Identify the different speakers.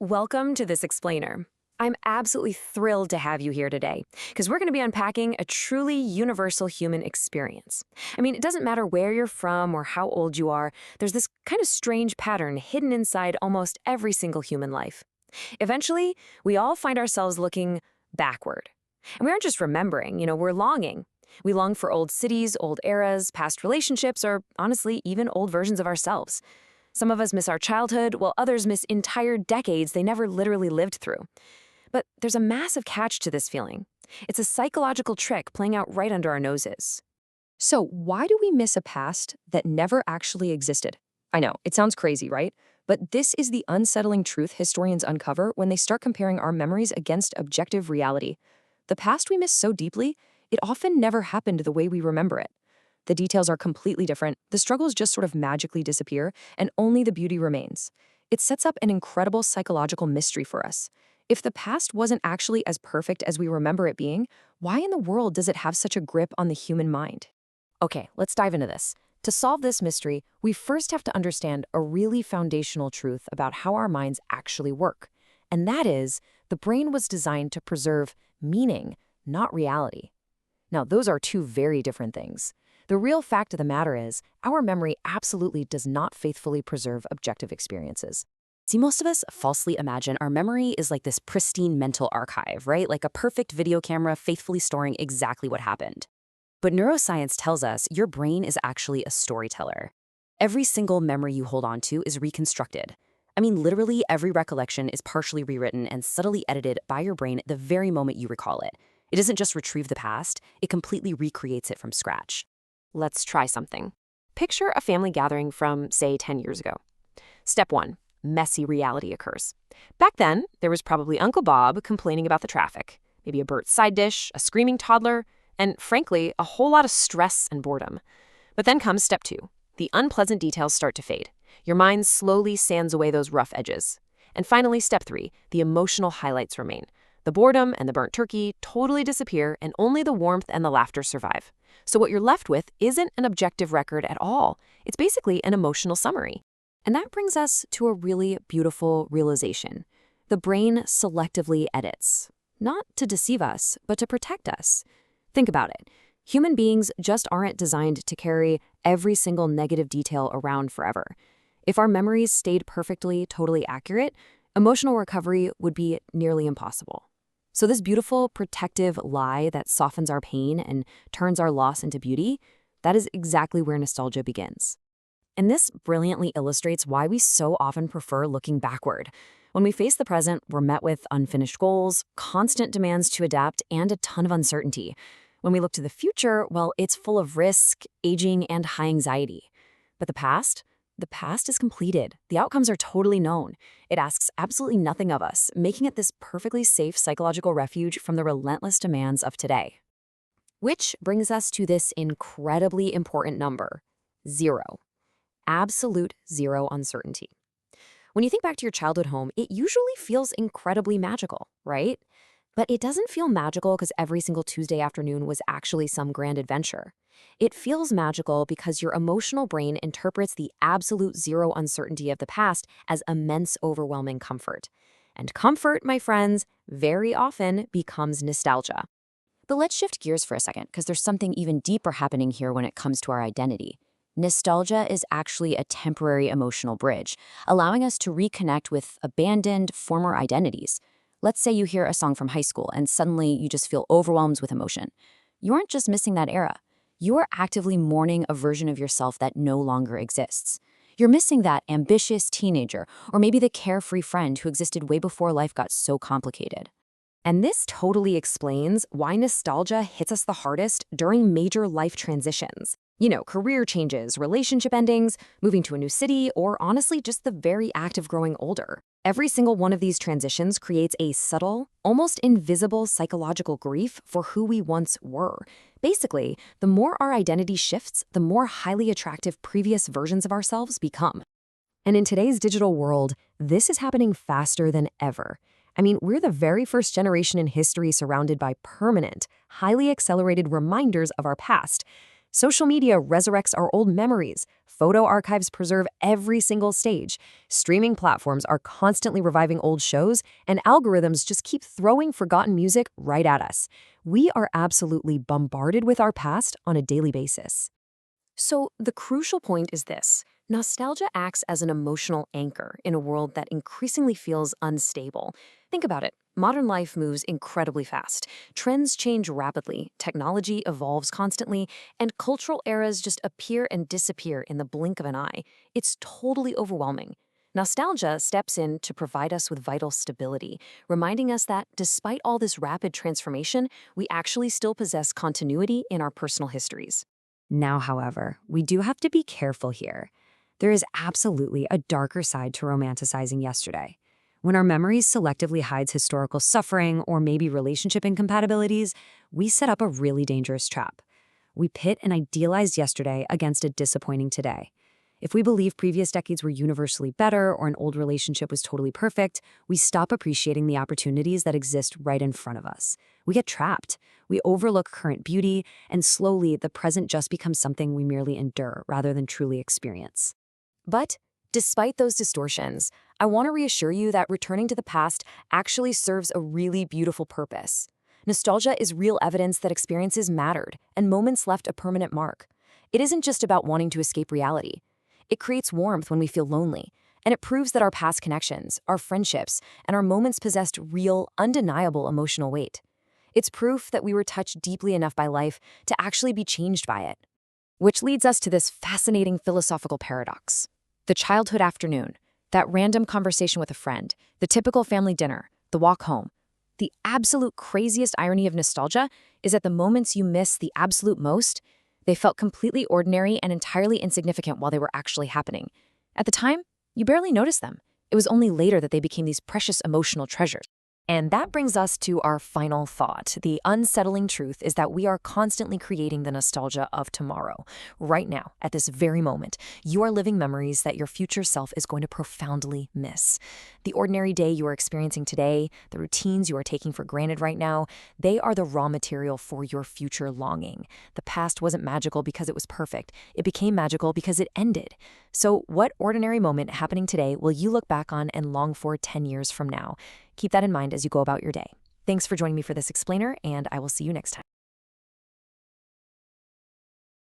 Speaker 1: Welcome to This Explainer. I'm absolutely thrilled to have you here today because we're going to be unpacking a truly universal human experience. It doesn't matter where you're from or how old you are, there's this kind of strange pattern hidden inside almost every single human life. Eventually, we all find ourselves looking backward. And we aren't just remembering, we're longing. We long for old cities, old eras, past relationships, or honestly, even old versions of ourselves. Some of us miss our childhood, while others miss entire decades they never literally lived through. But there's a massive catch to this feeling. It's a psychological trick playing out right under our noses.
Speaker 2: So why do we miss a past that never actually existed? I know, it sounds crazy, right? But this is the unsettling truth historians uncover when they start comparing our memories against objective reality. The past we miss so deeply, it often never happened the way we remember it. The details are completely different, the struggles just sort of magically disappear, and only the beauty remains. It sets up an incredible psychological mystery for us. If the past wasn't actually as perfect as we remember it being, why in the world does it have such a grip on the human mind?
Speaker 1: Okay, let's dive into this. To solve this mystery, we first have to understand a really foundational truth about how our minds actually work. And that is, the brain was designed to preserve meaning, not reality. Now, those are two very different things. The real fact of the matter is, our memory absolutely does not faithfully preserve objective experiences. See, most of us falsely imagine our memory is like this pristine mental archive, right? Like a perfect video camera faithfully storing exactly what happened. But neuroscience tells us your brain is actually a storyteller. Every single memory you hold on to is reconstructed. Literally every recollection is partially rewritten and subtly edited by your brain the very moment you recall it. It doesn't just retrieve the past, it completely recreates it from scratch. Let's try something. Picture a family gathering from, say, 10 years ago. Step 1. Messy reality occurs. Back then, there was probably Uncle Bob complaining about the traffic, maybe a burnt side dish, a screaming toddler, and frankly, a whole lot of stress and boredom. But then comes step 2. The unpleasant details start to fade. Your mind slowly sands away those rough edges. And finally, step 3. The emotional highlights remain. The boredom and the burnt turkey totally disappear, and only the warmth and the laughter survive. So what you're left with isn't an objective record at all. It's basically an emotional summary. And that brings us to a really beautiful realization. The brain selectively edits. Not to deceive us, but to protect us. Think about it. Human beings just aren't designed to carry every single negative detail around forever. If our memories stayed perfectly, totally accurate, emotional recovery would be nearly impossible. So this beautiful, protective lie that softens our pain and turns our loss into beauty, that is exactly where nostalgia begins. And this brilliantly illustrates why we so often prefer looking backward. When we face the present, we're met with unfinished goals, constant demands to adapt, and a ton of uncertainty. When we look to the future, well, it's full of risk, aging, and high anxiety. But the past is completed. The outcomes are totally known. It asks absolutely nothing of us, making it this perfectly safe psychological refuge from the relentless demands of today. Which brings us to this incredibly important number, 0. Absolute zero uncertainty. When you think back to your childhood home, it usually feels incredibly magical, right? But it doesn't feel magical because every single Tuesday afternoon was actually some grand adventure. It feels magical because your emotional brain interprets the absolute zero uncertainty of the past as immense, overwhelming comfort. And comfort, my friends, very often becomes nostalgia. But let's shift gears for a second, because there's something even deeper happening here when it comes to our identity. Nostalgia is actually a temporary emotional bridge, allowing us to reconnect with abandoned former identities. Let's say you hear a song from high school and suddenly you just feel overwhelmed with emotion. You aren't just missing that era. You are actively mourning a version of yourself that no longer exists. You're missing that ambitious teenager, or maybe the carefree friend who existed way before life got so complicated. And this totally explains why nostalgia hits us the hardest during major life transitions. Career changes, relationship endings, moving to a new city, or honestly, just the very act of growing older. Every single one of these transitions creates a subtle, almost invisible psychological grief for who we once were. Basically, the more our identity shifts, the more highly attractive previous versions of ourselves become. And in today's digital world, this is happening faster than ever. We're the very first generation in history surrounded by permanent, highly accelerated reminders of our past. Social media resurrects our old memories, photo archives preserve every single stage. Streaming platforms are constantly reviving old shows, and algorithms just keep throwing forgotten music right at us. We are absolutely bombarded with our past on a daily basis. So, the crucial point is this: nostalgia acts as an emotional anchor in a world that increasingly feels unstable. Think about it. Modern life moves incredibly fast. Trends change rapidly, technology evolves constantly, and cultural eras just appear and disappear in the blink of an eye. It's totally overwhelming. Nostalgia steps in to provide us with vital stability, reminding us that despite all this rapid transformation, we actually still possess continuity in our personal histories. Now, however, we do have to be careful here. There is absolutely a darker side to romanticizing yesterday. When our memories selectively hides historical suffering or maybe relationship incompatibilities, we set up a really dangerous trap. We pit an idealized yesterday against a disappointing today. If we believe previous decades were universally better or an old relationship was totally perfect, we stop appreciating the opportunities that exist right in front of us. We get trapped. We overlook current beauty, and slowly the present just becomes something we merely endure rather than truly experience. But despite those distortions, I want to reassure you that returning to the past actually serves a really beautiful purpose. Nostalgia is real evidence that experiences mattered and moments left a permanent mark. It isn't just about wanting to escape reality. It creates warmth when we feel lonely, and it proves that our past connections, our friendships, and our moments possessed real, undeniable emotional weight. It's proof that we were touched deeply enough by life to actually be changed by it. Which leads us to this fascinating philosophical paradox. The childhood afternoon, that random conversation with a friend, the typical family dinner, the walk home. The absolute craziest irony of nostalgia is that the moments you miss the absolute most, they felt completely ordinary and entirely insignificant while they were actually happening. At the time, you barely noticed them. It was only later that they became these precious emotional treasures. And that brings us to our final thought. The unsettling truth is that we are constantly creating the nostalgia of tomorrow. Right now, at this very moment, you are living memories that your future self is going to profoundly miss. The ordinary day you are experiencing today, the routines you are taking for granted right now, they are the raw material for your future longing. The past wasn't magical because it was perfect. It became magical because it ended. So what ordinary moment happening today will you look back on and long for 10 years from now? Keep that in mind as you go about your day. Thanks for joining me for this explainer, and I will see you next time.